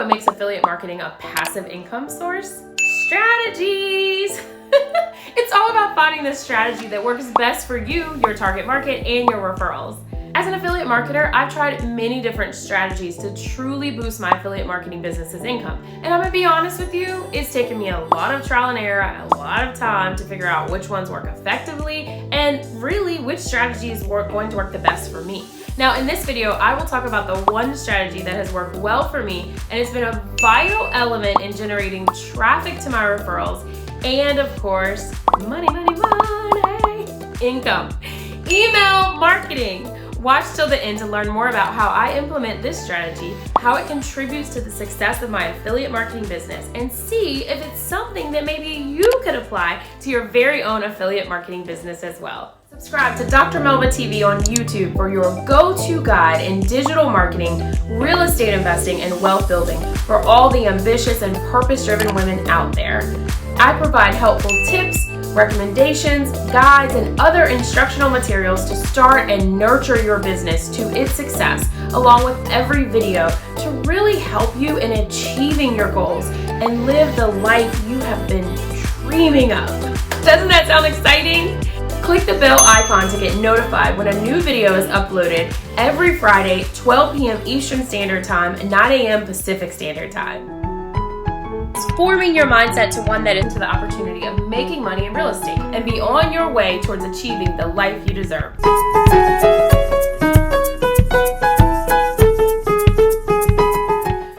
what makes affiliate marketing a passive income source? Strategies! It's all about finding the strategy that works best for you, your target market, and your referrals. As an affiliate marketer, I've tried many different strategies to truly boost my affiliate marketing business's income. And I'm gonna be honest with you, it's taken me a lot of trial and error, a lot of time to figure out which ones work effectively and really which strategies are going to work the best for me. Now, in this video, I will talk about the one strategy that has worked well for me and it's been a vital element in generating traffic to my referrals and, of course, money, income. Email marketing. Watch till the end to learn more about how I implement this strategy, how it contributes to the success of my affiliate marketing business, and see if it's something that maybe you could apply to your very own affiliate marketing business as well. Subscribe to Dr. Melba TV on YouTube for your go-to guide in digital marketing, real estate investing, and wealth building for all the ambitious and purpose-driven women out there. I provide helpful tips, recommendations, guides, and other instructional materials to start and nurture your business to its success, along with every video to really help you in achieving your goals and live the life you have been dreaming of. Doesn't that sound exciting? Click the bell icon to get notified when a new video is uploaded every Friday, 12 p.m. Eastern Standard Time, 9 a.m. Pacific Standard Time. Forming your mindset to one that is to the opportunity of making money in real estate and be on your way towards achieving the life you deserve.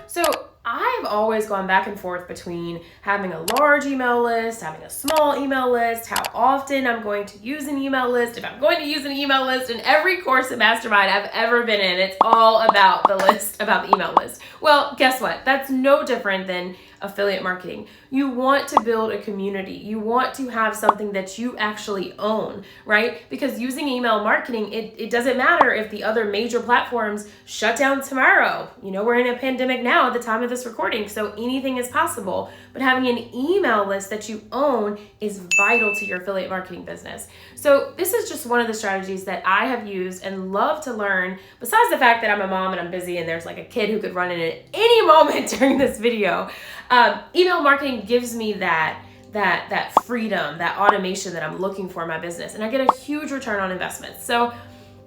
So I've always gone back and forth between having a large email list, having a small email list, how often I'm going to use an email list, if I'm going to use an email list. In every course and mastermind I've ever been in, it's all about the list, about the email list. Well, guess what? That's no different than affiliate marketing. You want to build a community. You want to have something that you actually own, right? Because using email marketing, it doesn't matter if the other major platforms shut down tomorrow. You know, we're in a pandemic now at the time of this recording, so anything is possible. But having an email list that you own is vital to your affiliate marketing business. So this is just one of the strategies that I have used and love to learn, besides the fact that I'm a mom and I'm busy and there's like a kid who could run in at any moment during this video. Email marketing gives me that freedom, that automation that I'm looking for in my business, and I get a huge return on investment. So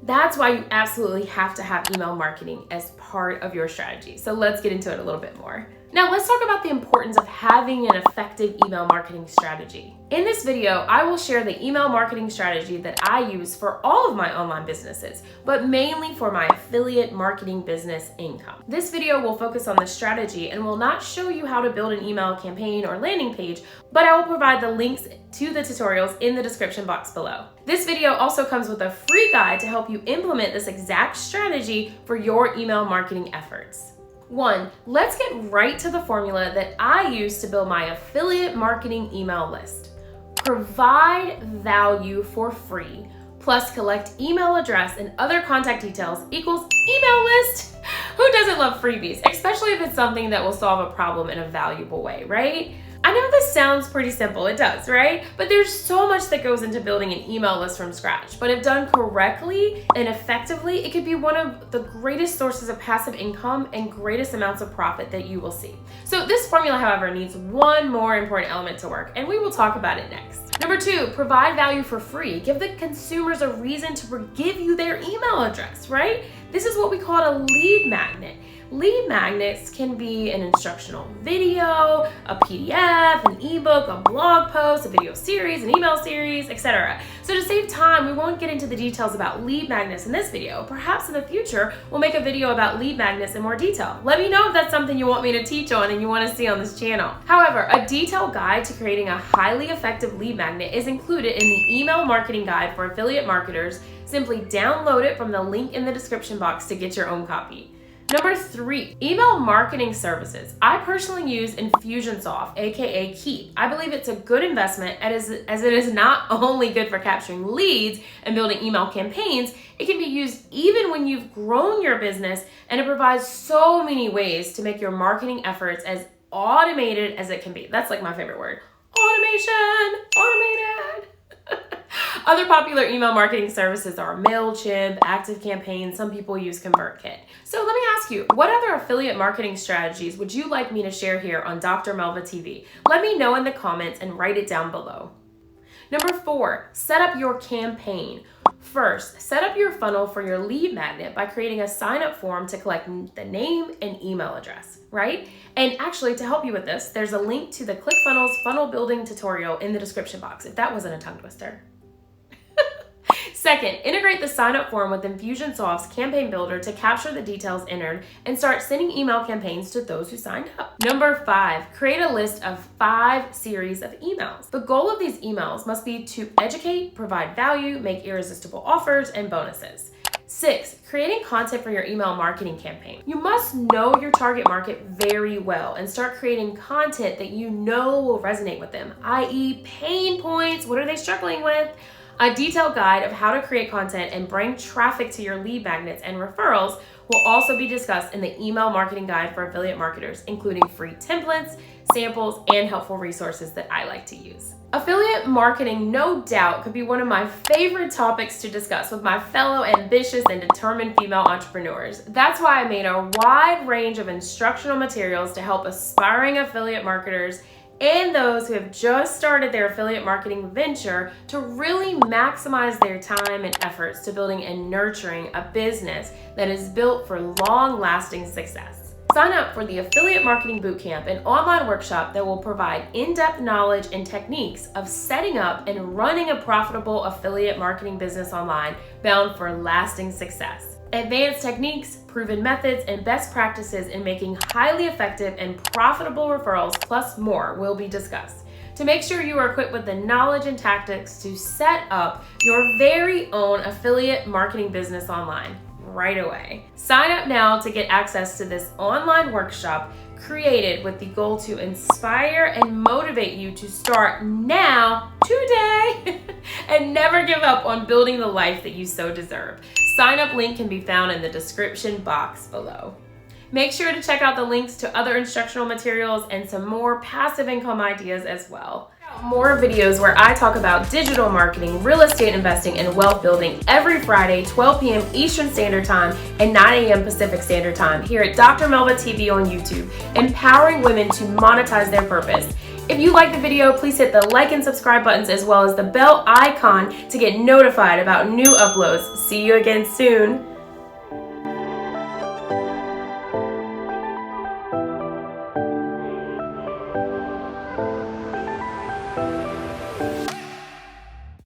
that's why you absolutely have to have email marketing as part of your strategy. So let's get into it a little bit more. Now let's talk about the importance of having an effective email marketing strategy. In this video, I will share the email marketing strategy that I use for all of my online businesses, but mainly for my affiliate marketing business income. This video will focus on the strategy and will not show you how to build an email campaign or landing page, but I will provide the links to the tutorials in the description box below. This video also comes with a free guide to help you implement this exact strategy for your email marketing efforts. 1, let's get right to the formula that I use to build my affiliate marketing email list. Provide value for free, plus collect email address and other contact details equals email list. Who doesn't love freebies, especially if it's something that will solve a problem in a valuable way, right? I know this sounds pretty simple, it does, right? But there's so much that goes into building an email list from scratch. But if done correctly and effectively, it could be one of the greatest sources of passive income and greatest amounts of profit that you will see. So this formula, however, needs one more important element to work, and we will talk about it next. Number 2, provide value for free. Give the consumers a reason to give you their email address, right? This is what we call a lead magnet. Lead magnets can be an instructional video, a PDF, an ebook, a blog post, a video series, an email series, etc. So to save time, we won't get into the details about lead magnets in this video. Perhaps in the future, we'll make a video about lead magnets in more detail. Let me know if that's something you want me to teach on and you want to see on this channel. However, a detailed guide to creating a highly effective lead magnet is included in the email marketing guide for affiliate marketers. Simply download it from the link in the description box to get your own copy. Number 3, email marketing services. I personally use Infusionsoft, aka Keep. I believe it's a good investment as it is not only good for capturing leads and building email campaigns, it can be used even when you've grown your business, and it provides so many ways to make your marketing efforts as automated as it can be. That's like my favorite word. Automation, automated. Other popular email marketing services are MailChimp, ActiveCampaign, some people use ConvertKit. So let me ask you, what other affiliate marketing strategies would you like me to share here on Dr. Melva TV? Let me know in the comments and write it down below. Number 4, set up your campaign. First, set up your funnel for your lead magnet by creating a sign-up form to collect the name and email address, right? And actually, to help you with this, there's a link to the ClickFunnels funnel building tutorial in the description box, if that wasn't a tongue twister. Second, integrate the sign-up form with Infusionsoft's Campaign Builder to capture the details entered and start sending email campaigns to those who signed up. Number 5, create a list of 5 series of emails. The goal of these emails must be to educate, provide value, make irresistible offers, and bonuses. 6, creating content for your email marketing campaign. You must know your target market very well and start creating content that you know will resonate with them, i.e. pain points. What are they struggling with? A detailed guide of how to create content and bring traffic to your lead magnets and referrals will also be discussed in the email marketing guide for affiliate marketers, including free templates, samples, and helpful resources that I like to use. Affiliate marketing, no doubt, could be one of my favorite topics to discuss with my fellow ambitious and determined female entrepreneurs. That's why I made a wide range of instructional materials to help aspiring affiliate marketers and those who have just started their affiliate marketing venture to really maximize their time and efforts to building and nurturing a business that is built for long-lasting success. Sign up for the Affiliate Marketing Bootcamp, an online workshop that will provide in-depth knowledge and techniques of setting up and running a profitable affiliate marketing business online bound for lasting success. Advanced techniques, proven methods, and best practices in making highly effective and profitable referrals, plus more, will be discussed to make sure you are equipped with the knowledge and tactics to set up your very own affiliate marketing business online right away. Sign up now to get access to this online workshop created with the goal to inspire and motivate you to start now, today, and never give up on building the life that you so deserve. Sign up link can be found in the description box below. Make sure to check out the links to other instructional materials and some more passive income ideas as well. More videos where I talk about digital marketing, real estate investing, and wealth building every Friday, 12 p.m. Eastern Standard Time and 9 a.m. Pacific Standard Time here at Dr. Melva TV on YouTube, empowering women to monetize their purpose. If you like the video, please hit the like and subscribe buttons as well as the bell icon to get notified about new uploads. See you again soon.